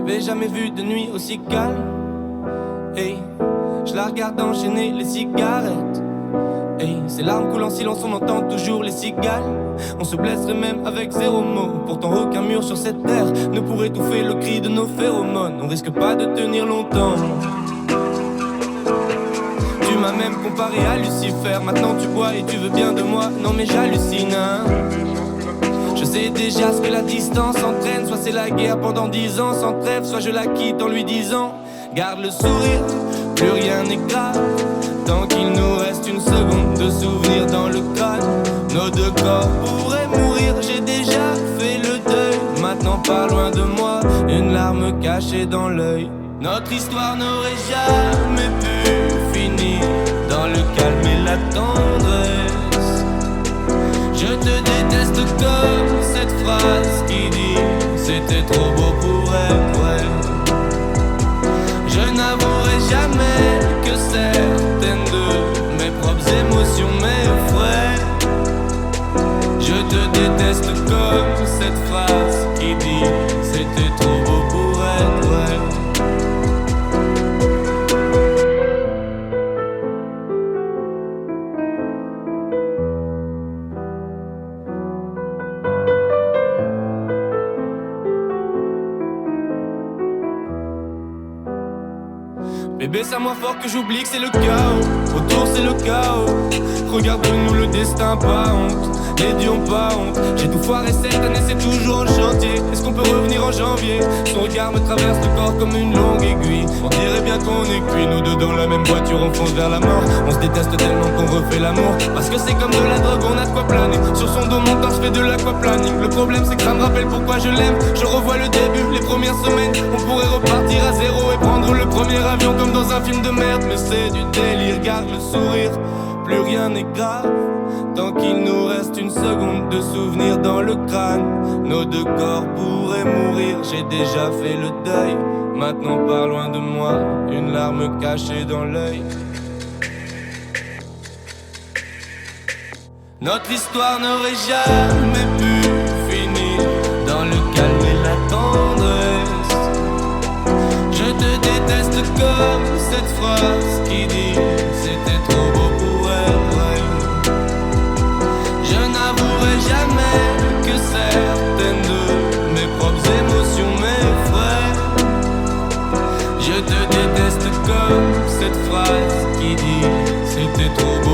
J'avais jamais vu de nuit aussi calme. Hey, je la regarde enchaîner les cigarettes. Hey, ces larmes coulent en silence, on entend toujours les cigales. On se blesserait même avec zéro mot. Pourtant aucun mur sur cette terre ne pourrait étouffer le cri de nos phéromones. On risque pas de tenir longtemps. Tu m'as même comparé à Lucifer. Maintenant tu bois et tu veux bien de moi. Non mais j'hallucine, hein. Je sais déjà ce que la distance entraîne. Soit c'est la guerre pendant 10 ans sans trêve, soit je la quitte en lui disant garde le sourire, plus rien n'est grave. Tant qu'il nous reste une seconde de souvenir dans le crâne. Nos deux corps pourraient mourir, j'ai déjà fait le deuil. Maintenant pas loin de moi, une larme cachée dans l'œil. Notre histoire n'aurait jamais pu finir dans le calme et la tendresse. Je te déteste comme cette phrase qui dit c'était trop beau pour être vrai. Je n'avouerai jamais que certaines de mes propres émotions m'effraient. Je te déteste comme cette phrase qui dit c'était trop beau pour être vrai. Bébé, c'est à moi fort que j'oublie que c'est le chaos. Autour c'est le chaos. Regarde-nous le destin, pas honte. Les dieux ont pas honte. J'ai tout foiré cette année, c'est toujours en chantier. Est-ce qu'on peut revenir en janvier? Son regard me traverse le corps comme une longue aiguille. On dirait bien qu'on est cuits, nous deux dans la même voiture, on fonce vers la mort. On se déteste tellement qu'on refait l'amour. Parce que c'est comme de la drogue, on a de quoi planer. Sur son dos mon corps, je fais de l'aquaplaning. Le problème c'est que ça me rappelle pourquoi je l'aime. Je revois le début, les premières semaines. On pourrait repartir à zéro et prendre le premier avion comme dans un film de merde. Mais c'est du délire, garde le sourire. Plus rien n'est grave, tant qu'il nous reste une seconde de souvenir dans le crâne. Nos deux corps pourraient mourir, j'ai déjà fait le deuil. Maintenant pas loin de moi, une larme cachée dans l'œil. Notre histoire n'aurait jamais pu finir dans le calme et la tendresse. Je te déteste comme cette phrase qui dit c'était trop beau pour être vrai. Je n'avouerai jamais que certaines de mes propres émotions m'effraient. Je te déteste comme cette phrase qui dit c'était trop beau